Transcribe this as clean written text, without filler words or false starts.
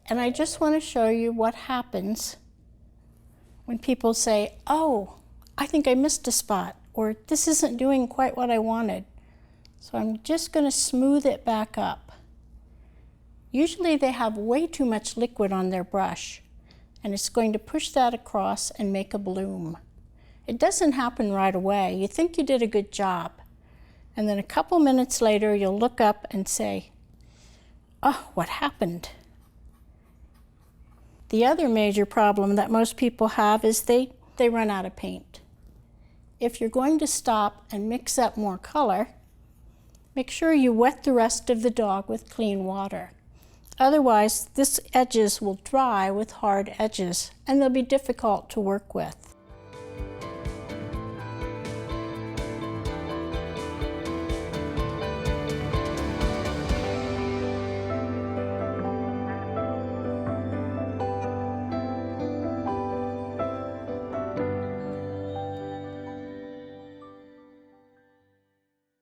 And I just want to show you what happens when people say, oh, I think I missed a spot, or this isn't doing quite what I wanted. So I'm just going to smooth it back up. Usually they have way too much liquid on their brush, and it's going to push that across and make a bloom. It doesn't happen right away. You think you did a good job, and then a couple minutes later you'll look up and say, oh, what happened? The other major problem that most people have is they run out of paint. If you're going to stop and mix up more color, make sure you wet the rest of the dog with clean water. Otherwise, this edges will dry with hard edges, and they'll be difficult to work with.